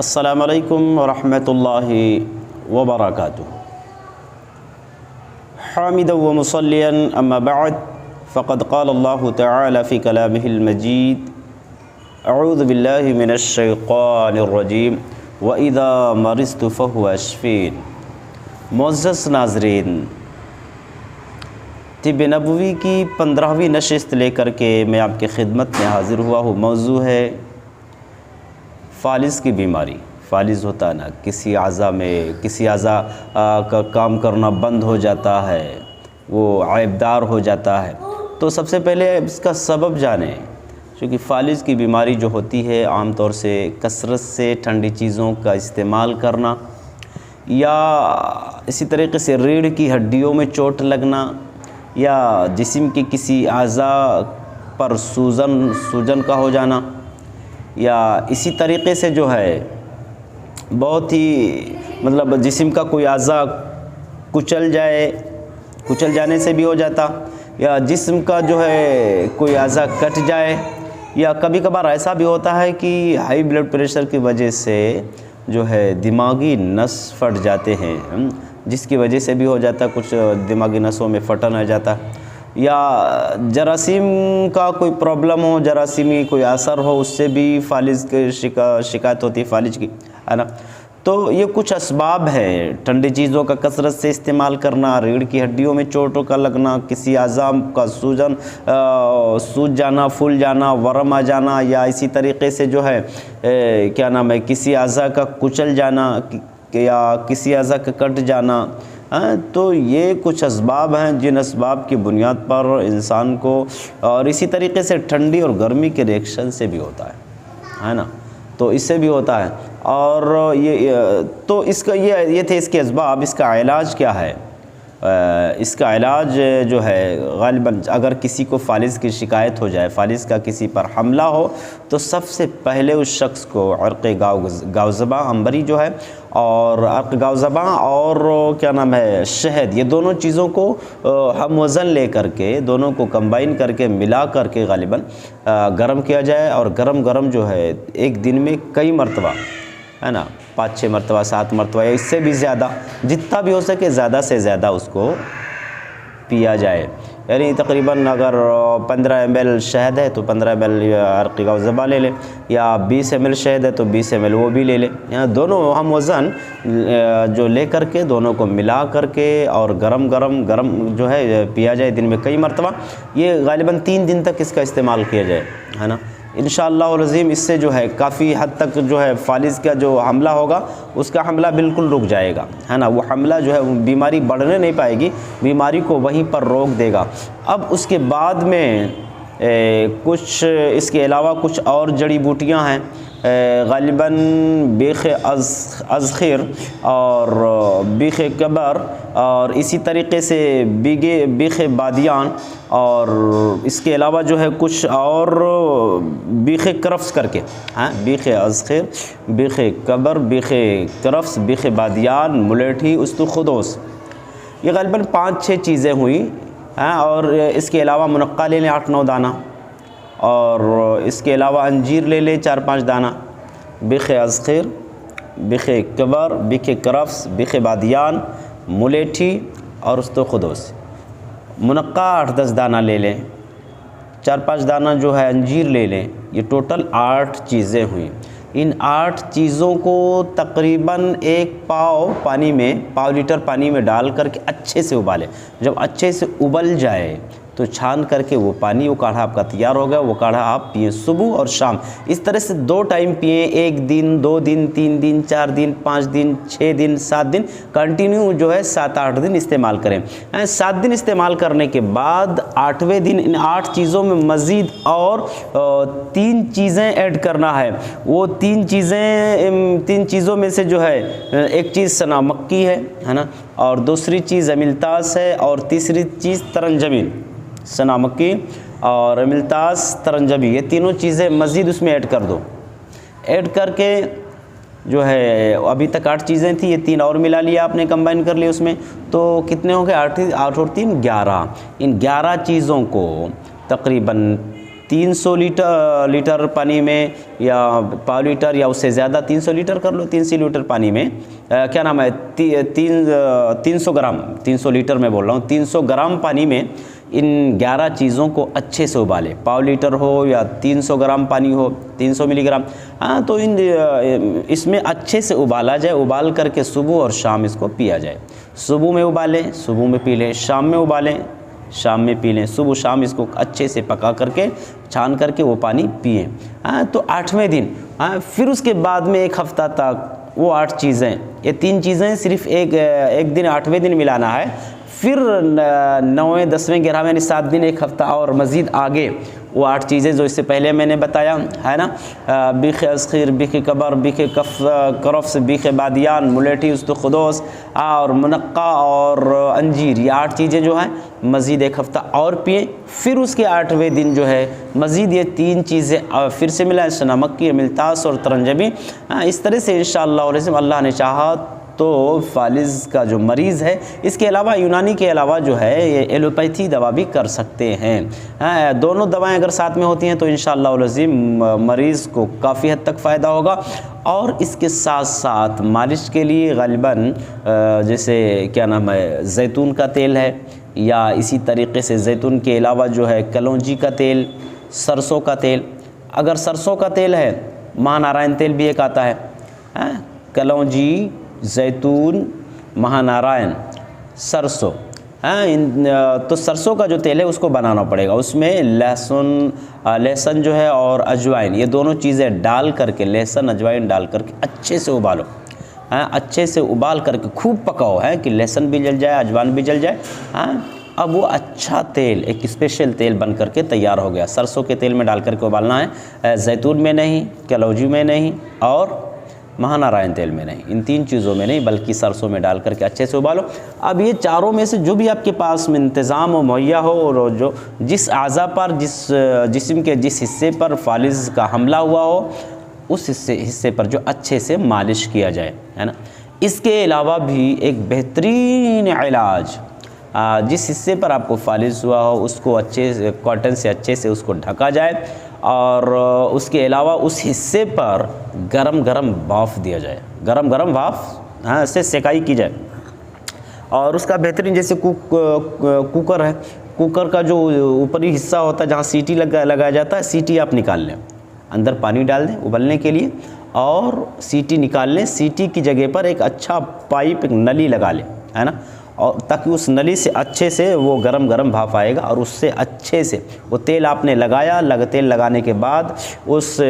السلام علیکم ورحمۃ اللہ وبرکاتہ۔ حامدا ومصلیا اما بعد فقد قال اللہ تعالی فی کلامہ المجید اعوذ باللہ من الشیطان الرجیم وَإِذَا مَرِضْتُ فَهُوَ يَشْفِينِ۔ معزز ناظرین، طب نبوی کی 15ویں نشست لے کر کے میں آپ کی خدمت میں حاضر ہوا ہوں۔ موضوع ہے فالج کی بیماری۔ فالج ہوتا ہے نا، کسی اعضاء میں کسی اعضاء کا کام کرنا بند ہو جاتا ہے، وہ عیبدار ہو جاتا ہے۔ تو سب سے پہلے اس کا سبب جانیں، کیونکہ فالج کی بیماری جو ہوتی ہے عام طور سے کثرت سے ٹھنڈی چیزوں کا استعمال کرنا، یا اسی طریقے سے ریڑھ کی ہڈیوں میں چوٹ لگنا، یا جسم کے کسی اعضاء پر سوجن کا ہو جانا، یا اسی طریقے سے جو ہے بہت ہی جسم کا کوئی اعضاء کچل جانے سے بھی ہو جاتا، یا جسم کا جو ہے کوئی اعضاء کٹ جائے، یا کبھی کبھار ایسا بھی ہوتا ہے کہ ہائی بلڈ پریشر کی وجہ سے جو ہے دماغی نس پھٹ جاتے ہیں، جس کی وجہ سے بھی ہو جاتا ہے، کچھ دماغی نسوں میں پھٹن آ جاتا ہے، یا جراثیم کا کوئی پرابلم ہو، جراثیمی کوئی اثر ہو، اس سے بھی فالج کی شکایت ہوتی ہے، فالج کی، ہے نا۔ تو یہ کچھ اسباب ہیں، ٹھنڈی چیزوں کا کثرت سے استعمال کرنا، ریڑھ کی ہڈیوں میں چوٹوں کا لگنا، کسی اعضاء کا سوج جانا، پھول جانا، ورم آ جانا، یا اسی طریقے سے جو ہے کسی اعضاء کا کچل جانا یا کسی اعضاء کا کٹ جانا۔ تو یہ کچھ اسباب ہیں جن اسباب کی بنیاد پر انسان کو، اور اسی طریقے سے ٹھنڈی اور گرمی کے ریئیکشن سے بھی ہوتا ہے نا، تو اس سے بھی ہوتا ہے۔ اور اس کا یہ تھے اس کے اسباب۔ اس کا علاج کیا ہے؟ اس کا علاج جو ہے غالباً اگر کسی کو فالج کی شکایت ہو جائے، فالج کا کسی پر حملہ ہو، تو سب سے پہلے اس شخص کو عرق گاوزباں عنبری جو ہے، اور عرق گاوزباں اور شہد، یہ دونوں چیزوں کو ہم وزن لے کر کے، دونوں کو کمبائن کر کے ملا کر کے غالباً گرم کیا جائے، اور گرم جو ہے ایک دن میں کئی مرتبہ، ہے نا، 5-6 مرتبہ، 7 مرتبہ، یا اس سے بھی زیادہ، جتنا بھی ہو سکے زیادہ سے زیادہ اس کو پیا جائے۔ یعنی تقریباً اگر 15 ml شہد ہے تو 15 ml عرق گاوزباں لے لیں، یا 20 ml شہد ہے تو 20 ml وہ بھی لے لیں، یعنی دونوں ہم وزن جو لے کر کے دونوں کو ملا کر کے اور گرم جو ہے پیا جائے دن میں کئی مرتبہ۔ یہ غالباً 3 دن تک اس کا استعمال کیا جائے، ہے نا۔ انشاءاللہ العظیم اس سے جو ہے کافی حد تک جو ہے فالج کا جو حملہ ہوگا، اس کا حملہ بالکل رک جائے گا، ہے نا۔ وہ حملہ جو ہے بیماری بڑھنے نہیں پائے گی، بیماری کو وہیں پر روک دے گا۔ اب اس کے بعد میں کچھ اس کے علاوہ کچھ اور جڑی بوٹیاں ہیں، غالباً بیخ ازخر اور بیخ کبر، اور اسی طریقے سے بیخ بادیان، اور اس کے علاوہ جو ہے کچھ اور بیخ کرفس کر کے، بیخ ازخر، بیخ کبر، بیخ کرفس، بیخ بادیان، ملیٹھی، استخدوس، یہ غالباً 5-6 چیزیں ہوئیں، اور اس کے علاوہ منقع لے لیں 8-9 دانہ، اور اس کے علاوہ انجیر لے لیں 4-5 دانہ، بیخ ازخر، بیخ کبر، بیخ کرفس، بیخ بادیان، ملیٹھی اور استخدوس۔ منقع 8-10 دانہ لے لیں، 4-5 دانہ جو ہے انجیر لے لیں، یہ ٹوٹل 8 چیزیں ہوئیں۔ ان 8 چیزوں کو تقریباً 1 پاؤ لیٹر پانی میں ڈال کر کے اچھے سے ابالیں۔ جب اچھے سے ابل جائے تو چھان کر کے وہ کاڑھا آپ کا تیار ہو گیا، وہ کاڑھا آپ پئیں صبح اور شام، اس طرح سے 2 ٹائم پئیں، 1 دن، 2 دن، 3 دن، 4 دن، 5 دن، 6 دن، 7 دن، کنٹینیو جو ہے 7-8 دن استعمال کریں۔ 7 دن استعمال کرنے کے بعد 8ویں دن ان 8 چیزوں میں مزید اور 3 چیزیں ایڈ کرنا ہے۔ وہ 3 چیزوں میں سے جو ہے ایک چیز سنا مکی ہے نا، اور دوسری چیز املتاس ہے، اور تیسری چیز ترنجبین، سنا مکی اور املتاس، ترنجبی، یہ تینوں چیزیں مزید اس میں ایڈ کر دو۔ ایڈ کر کے جو ہے ابھی تک 8 چیزیں تھیں، یہ 3 اور ملا لیا آپ نے، کمبائن کر لیا اس میں، تو کتنے ہو گئے؟ 8 اور 3 11۔ ان 11 چیزوں کو تقریباً 300 لیٹر پانی میں یا پاؤ لیٹر یا اس سے زیادہ 300 لیٹر کر لو، 300 لیٹر پانی میں کیا نام ہے 300 گرام، 300 لیٹر میں بول رہا ہوں، 300 گرام پانی میں ان 11 چیزوں کو اچھے سے ابالے، پاؤ لیٹر ہو یا 300 گرام پانی ہو، 300 ملی گرام، تو اس میں اچھے سے ابالا جائے، ابال کر کے صبح اور شام اس کو پیا جائے۔ صبح میں ابالیں، صبح میں پی لیں، شام میں ابالیں، شام میں پی لیں، صبح شام اس کو اچھے سے پکا کر کے چھان کر کے وہ پانی پئیں۔ تو 8ویں دن پھر اس کے بعد میں 1 ہفتہ تک وہ 8 چیزیں، یہ 3 چیزیں صرف ایک دن 8ویں دن ملانا ہے، پھر 9ویں 10ویں 11ویں یعنی 7 دن 1 ہفتہ اور مزید آگے وہ 8 چیزیں جو اس سے پہلے میں نے بتایا ہے نا، بیخ اذخیر، بیخ قبر، بیخ کرفس، بیخ بادیان، ملیٹھی، استخدوس اور منقع اور انجیر، یہ 8 چیزیں جو ہیں مزید 1 ہفتہ اور پئیں۔ پھر اس کے 8ویں دن جو ہے مزید یہ 3 چیزیں پھر سے ملائیں، نمک کی ملتاس اور ترنجبی۔ اس طرح سے انشاءاللہ اللہ نے چاہا تو فالج کا جو مریض ہے، اس کے علاوہ یونانی کے علاوہ جو ہے یہ ایلوپیتھی دوا بھی کر سکتے ہیں۔ دونوں دوائیں اگر ساتھ میں ہوتی ہیں تو انشاءاللہ العظیم مریض کو کافی حد تک فائدہ ہوگا۔ اور اس کے ساتھ ساتھ مالش کے لیے غالباً جیسے کیا نام ہے زیتون کا تیل ہے، یا اسی طریقے سے زیتون کے علاوہ جو ہے کلونجی کا تیل، سرسوں کا تیل، اگر سرسوں کا تیل ہے مہا نارائن تیل بھی ایک آتا ہے، کلونجی، زیتون، مہا نارائن، سرسوں، تو سرسوں کا جو تیل ہے اس کو بنانا پڑے گا، اس میں لہسن جو ہے اور اجوائن، یہ دونوں چیزیں ڈال کر کے، لہسن اجوائن ڈال کر کے اچھے سے ابالو، اچھے سے ابال کر کے خوب پکاؤ کہ لہسن بھی جل جائے، اجوائن بھی جل جائے، اب وہ اچھا تیل ایک اسپیشل تیل بن کر کے تیار ہو گیا۔ سرسوں کے تیل میں ڈال کر کے ابالنا ہے، زیتون میں نہیں، کلونجی میں نہیں اور مہا نارائن تیل میں نہیں، ان 3 چیزوں میں نہیں بلکہ سرسوں میں ڈال کر کے اچھے سے ابالو۔ اب یہ چاروں میں سے جو بھی آپ کے پاس میں انتظام و مہیا ہو، اور جو جس اعضاء پر، جس جسم کے جس حصے پر فالج کا حملہ ہوا ہو، اس حصے پر جو اچھے سے مالش کیا جائے، ہے نا۔ اس کے علاوہ بھی ایک بہترین علاج، جس حصے پر آپ کو فالج ہوا ہو اس کو اچھے سے کاٹن سے اچھے سے اس کو ڈھکا جائے، اور اس کے علاوہ اس حصے پر گرم گرم بھاپ دیا جائے، گرم گرم بھاپ سے سیکائی کی جائے۔ اور اس کا بہترین جیسے کوکر ہے، کوکر کا جو اوپری حصہ ہوتا ہے جہاں سیٹی لگایا جاتا ہے، سیٹی آپ نکال لیں، اندر پانی ڈال دیں ابلنے کے لیے اور سیٹی نکال لیں، سیٹی کی جگہ پر ایک اچھا پائپ، ایک نلی لگا لیں، ہے نا، اور تاکہ اس نلی سے اچھے سے وہ گرم گرم بھاپ آئے گا، اور اس سے اچھے سے وہ تیل آپ نے لگایا، تیل لگانے کے بعد اس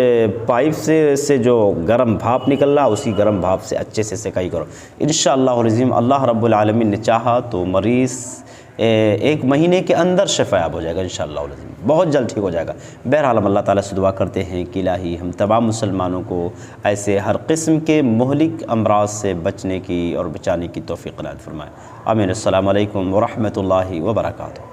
پائپ سے جو گرم بھاپ نکل رہا، اسی گرم بھاپ سے اچھے سے سیکائی کرو۔ انشاءاللہ العظیم اللہ رب العالمین نے چاہا تو مریض 1 مہینے کے اندر شفایاب ہو جائے گا، انشاءاللہ العظیم بہت جلد ٹھیک ہو جائے گا۔ بہرحال ہم اللہ تعالیٰ سے دعا کرتے ہیں کہ الہی ہم تمام مسلمانوں کو ایسے ہر قسم کے مہلک امراض سے بچنے کی اور بچانے کی توفیق عنایت فرمائے۔ آمین۔ السلام علیکم ورحمۃ اللہ وبرکاتہ۔